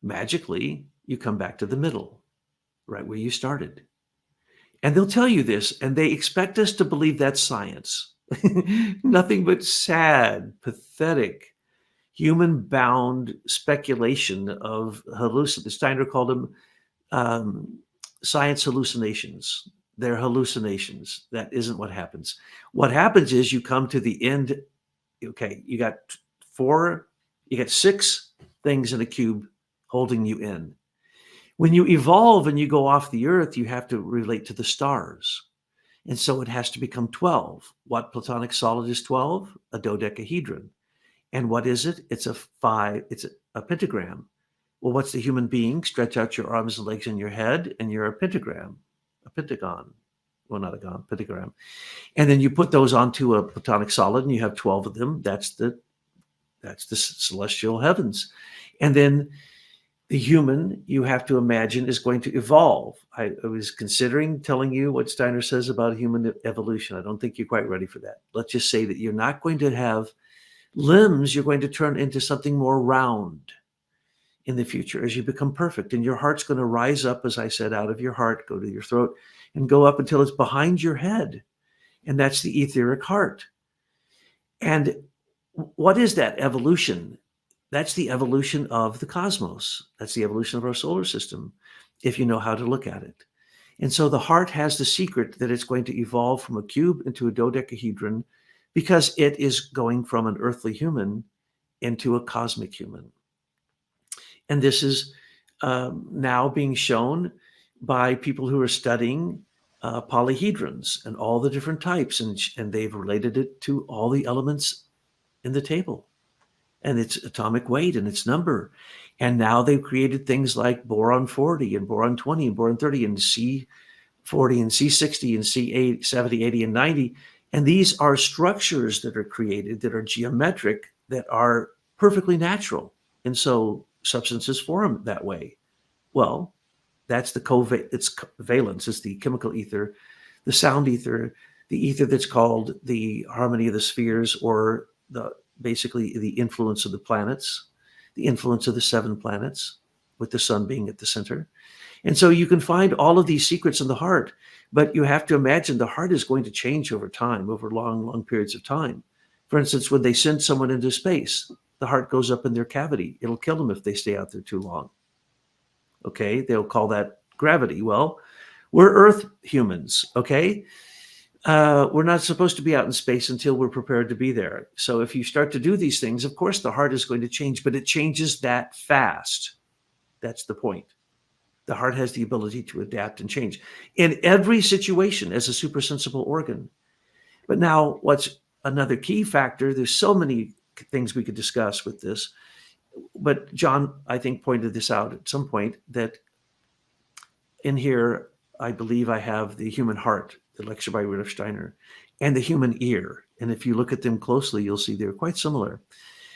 magically you come back to the middle, right where you started. And they'll tell you this, and they expect us to believe that's science. Nothing but sad, pathetic, human-bound speculation of hallucinations. Steiner called them science hallucinations. They're hallucinations. That isn't what happens. What happens is you come to the end. Okay, you got 6 things in a cube holding you in. When you evolve and you go off the earth, you have to relate to the stars. And so it has to become 12. What platonic solid is 12? A dodecahedron. And what is it? It's a 5. It's a pentagram. Well, what's the human being? Stretch out your arms and legs and your head, and you're a pentagram, a pentagon. Well, not a gon, pentagram. And then you put those onto a platonic solid, and you have 12 of them. That's the celestial heavens. And then the human, you have to imagine, is going to evolve. I was considering telling you what Steiner says about human evolution. I don't think you're quite ready for that. Let's just say that you're not going to have limbs. You're going to turn into something more round in the future as you become perfect. And your heart's going to rise up, as I said, out of your heart, go to your throat, and go up until it's behind your head. And that's the etheric heart. And what is that evolution? That's the evolution of the cosmos. That's the evolution of our solar system, if you know how to look at it. And so the heart has the secret that it's going to evolve from a cube into a dodecahedron because it is going from an earthly human into a cosmic human. And this is now being shown by people who are studying polyhedrons and all the different types, and they've related it to all the elements in the table and its atomic weight and its number. And now they've created things like boron 40 and boron 20 and boron 30 and C40 and C60 and C80, 70, 80, and 90. And these are structures that are created that are geometric, that are perfectly natural. And so substances form that way. Well, that's it's valence. It's the chemical ether, the sound ether, the ether that's called the harmony of the spheres, or basically the influence of the planets, the influence of the 7 planets, with the sun being at the center. And so you can find all of these secrets in the heart, but you have to imagine the heart is going to change over time, over long, long periods of time. For instance, when they send someone into space, the heart goes up in their cavity. It'll kill them if they stay out there too long. Okay, they'll call that gravity. Well, we're Earth humans, okay? We're not supposed to be out in space until we're prepared to be there. So if you start to do these things, of course, the heart is going to change, but it changes that fast. That's the point. The heart has the ability to adapt and change in every situation as a supersensible organ. But now what's another key factor, there's so many things we could discuss with this. but John, I think, pointed this out at some point, that in here, I believe I have the human heart, the lecture by Rudolf Steiner, and the human ear. And if you look at them closely, you'll see they're quite similar.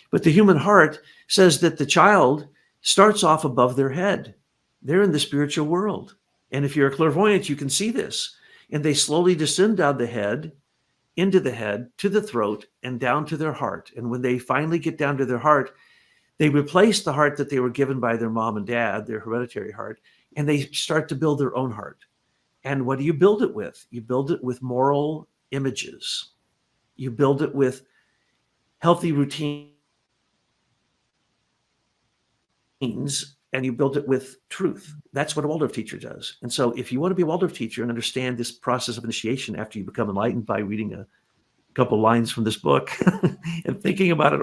But the human heart says that the child starts off above their head. They're in the spiritual world. And if you're a clairvoyant, you can see this. And they slowly descend down the head, into the head, to the throat, and down to their heart. And when they finally get down to their heart, they replace the heart that they were given by their mom and dad, their hereditary heart, and they start to build their own heart. And what do you build it with? You build it with moral images. You build it with healthy routines, and you build it with truth. That's what a Waldorf teacher does. And so if you want to be a Waldorf teacher and understand this process of initiation after you become enlightened by reading a couple lines from this book and thinking about it,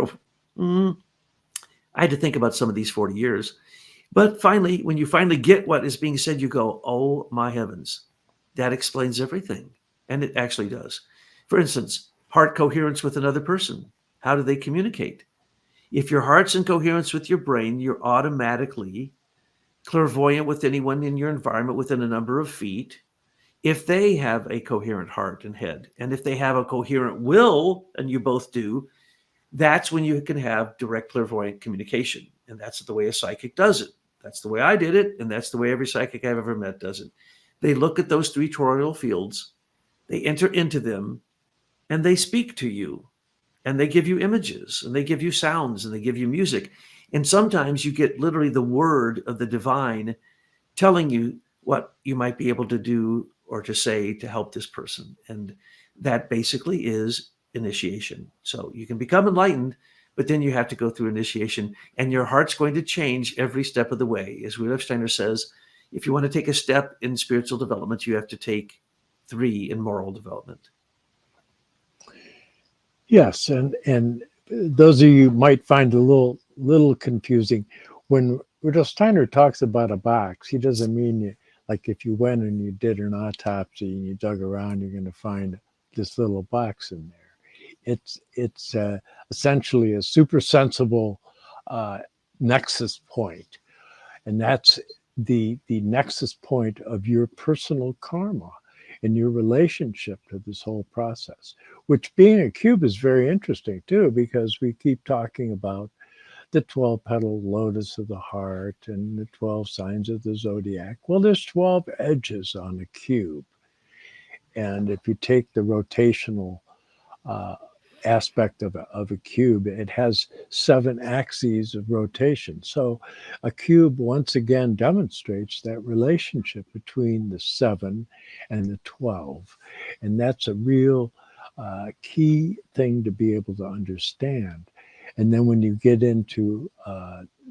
I had to think about some of these 40 years. But finally, when you finally get what is being said, you go, oh my heavens, that explains everything. And it actually does. For instance, heart coherence with another person. How do they communicate? If your heart's in coherence with your brain, you're automatically clairvoyant with anyone in your environment within a number of feet. If they have a coherent heart and head, and if they have a coherent will, and you both do, that's when you can have direct clairvoyant communication. And that's the way a psychic does it. That's the way I did it. And that's the way every psychic I've ever met does it. They look at those three toroidal fields, they enter into them, and they speak to you. And they give you images, and they give you sounds, and they give you music. And sometimes you get literally the word of the divine telling you what you might be able to do or to say to help this person. And that basically is initiation. So you can become enlightened, but then you have to go through initiation, and your heart's going to change every step of the way. As Rudolf Steiner says, if you want to take a step in spiritual development, you have to take 3 in moral development. Yes, and those of you might find a little confusing. When Rudolf Steiner talks about a box, he doesn't mean like if you went and you did an autopsy and you dug around, you're going to find this little box in there. It's essentially a supersensible nexus point, and that's the nexus point of your personal karma and your relationship to this whole process, which being a cube is very interesting too, because we keep talking about the 12-petal lotus of the heart and the 12 signs of the zodiac. Well, there's 12 edges on a cube. And if you take the rotational aspect of a cube, it has 7 axes of rotation. So a cube once again demonstrates that relationship between the 7 and the 12. And that's a real key thing to be able to understand. And then when you get into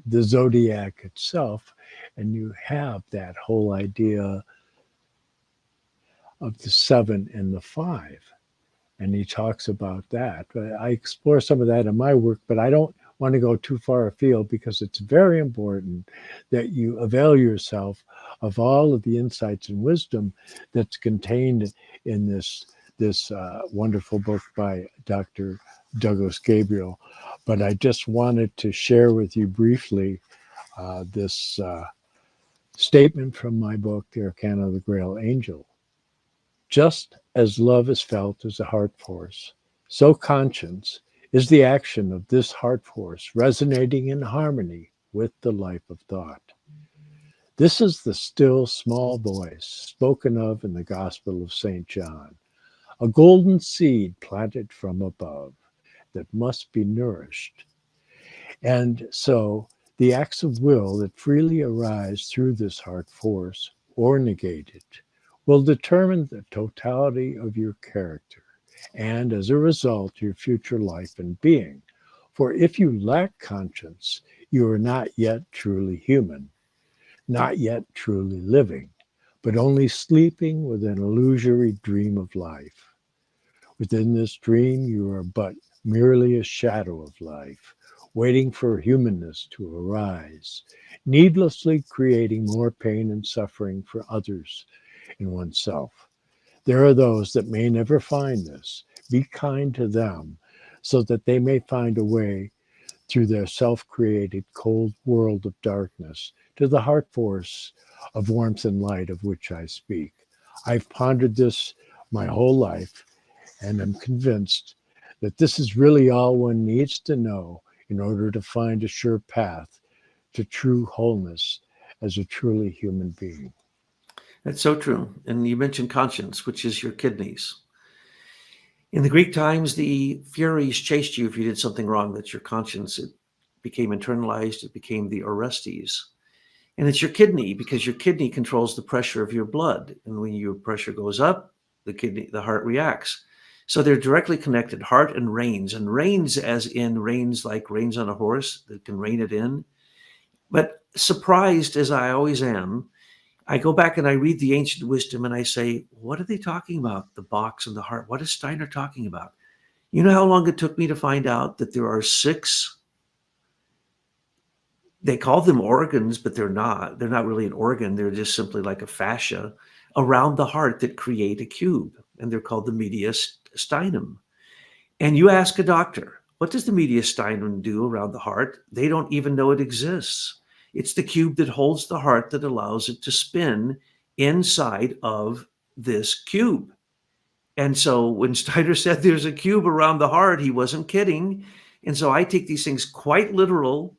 the zodiac itself, and you have that whole idea of the 7 and the 5, and he talks about that. I explore some of that in my work, but I don't want to go too far afield, because it's very important that you avail yourself of all of the insights and wisdom that's contained in this wonderful book by Dr. Douglas Gabriel. But I just wanted to share with you briefly this statement from my book, The Arcana of the Grail Angel. Just as love is felt as a heart force, so conscience is the action of this heart force resonating in harmony with the life of thought. This is the still small voice spoken of in the Gospel of St. John, a golden seed planted from above that must be nourished. And so the acts of will that freely arise through this heart force or negate it will determine the totality of your character and, as a result, your future life and being. For if you lack conscience, you are not yet truly human, not yet truly living, but only sleeping with an illusory dream of life. Within this dream, you are but merely a shadow of life, waiting for humanness to arise, needlessly creating more pain and suffering for others in oneself. There are those that may never find this. Be kind to them so that they may find a way through their self-created cold world of darkness to the heart force of warmth and light of which I speak. I've pondered this my whole life, and am convinced that this is really all one needs to know in order to find a sure path to true wholeness as a truly human being. That's so true. And you mentioned conscience, which is your kidneys. In the Greek times, the Furies chased you if you did something wrong. That's your conscience. It became internalized. It became the Orestes. And it's your kidney, because your kidney controls the pressure of your blood. And when your pressure goes up, the heart reacts. So they're directly connected, heart and reins as in reins, like reins on a horse that can rein it in. But surprised as I always am, I go back and I read the ancient wisdom and I say, what are they talking about? The box and the heart. What is Steiner talking about? You know how long it took me to find out that there are 6, they call them organs, but they're not. They're not really an organ. They're just simply like a fascia around the heart that create a cube. And they're called the mediastinum. And you ask a doctor, what does the mediastinum do around the heart? They don't even know it exists. It's the cube that holds the heart that allows it to spin inside of this cube. And so when Steiner said there's a cube around the heart, he wasn't kidding. And so I take these things quite literal,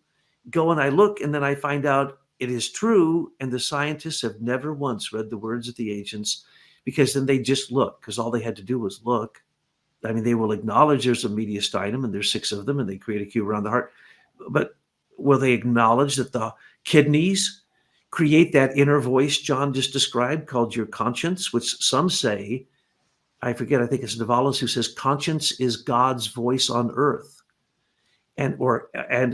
go and I look, and then I find out it is true. And the scientists have never once read the words of the ancients, because then they just look, because all they had to do was look. I mean, they will acknowledge there's a mediastinum and there's 6 of them and they create a cube around the heart. But will they acknowledge that the kidneys create that inner voice John just described called your conscience, which some say, I forget, I think it's Novalis who says conscience is God's voice on earth. And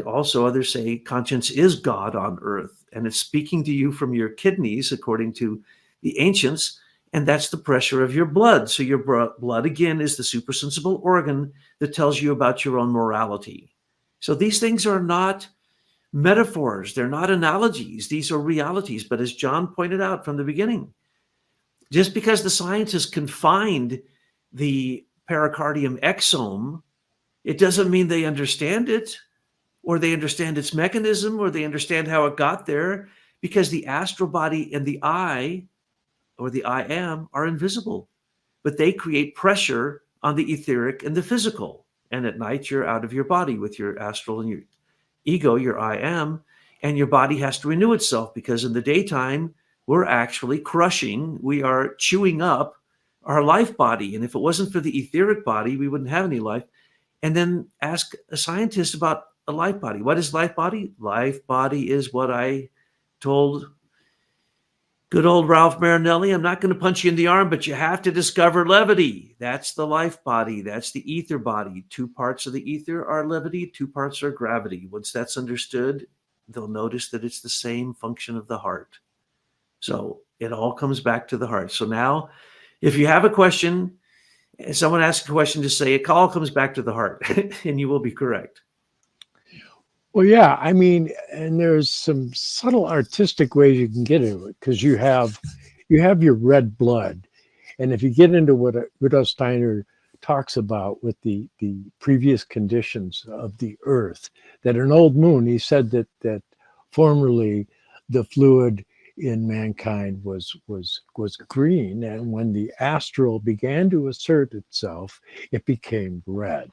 also others say conscience is God on earth. And it's speaking to you from your kidneys, according to the ancients. And that's the pressure of your blood. So your blood, again, is the supersensible organ that tells you about your own morality. So these things are not metaphors. They're not analogies. These are realities. But as John pointed out from the beginning, just because the scientists can find the pericardium exome, it doesn't mean they understand it, or they understand its mechanism, or they understand how it got there, because the astral body and the I, or the I am, are invisible, but they create pressure on the etheric and the physical. And at night, you're out of your body with your astral and your ego, your I am, and your body has to renew itself, because in the daytime, we're actually crushing, we are chewing up our life body. And if it wasn't for the etheric body, we wouldn't have any life. And then ask a scientist about a life body. What is life body? Life body is what I told good old Ralph Marinelli. I'm not going to punch you in the arm, but you have to discover levity. That's the life body. That's the ether body. 2 parts of the ether are levity, 2 parts are gravity. Once that's understood, they'll notice that it's the same function of the heart. So it all comes back to the heart. So now, if you have a question, someone asks a question, just say it all comes back to the heart, and you will be correct. Well, yeah, I mean, and there's some subtle artistic ways you can get into it, because you have your red blood, and if you get into what Rudolf Steiner talks about with the previous conditions of the Earth, that an old moon, he said that formerly the fluid in mankind was green, and when the astral began to assert itself, it became red.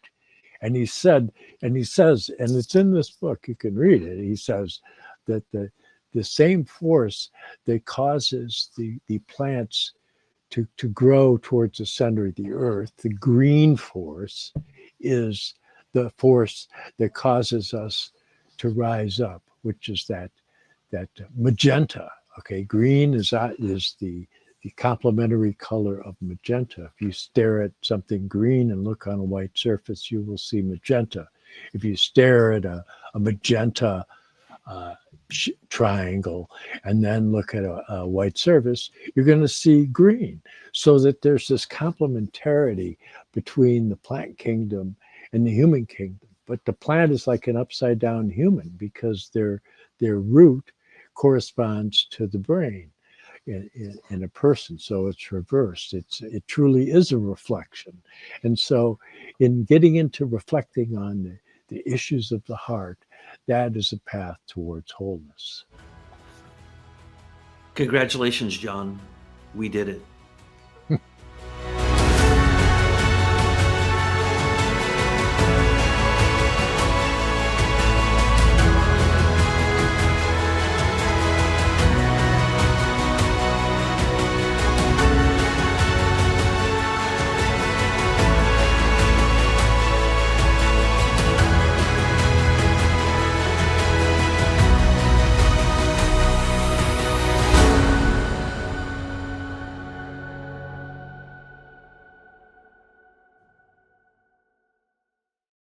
And he says, and it's in this book, you can read it, he says that the same force that causes the plants to grow towards the center of the earth, the green force, is the force that causes us to rise up, which is that magenta. Okay, green is the complementary color of magenta. If you stare at something green and look on a white surface, you will see magenta. If you stare at a magenta triangle and then look at a white surface, you're going to see green. So that there's this complementarity between the plant kingdom and the human kingdom. But the plant is like an upside down human, because their root corresponds to the brain in a person. So it's reversed. It truly is a reflection. And so in getting into reflecting on the issues of the heart, that is a path towards wholeness. Congratulations, John. We did it.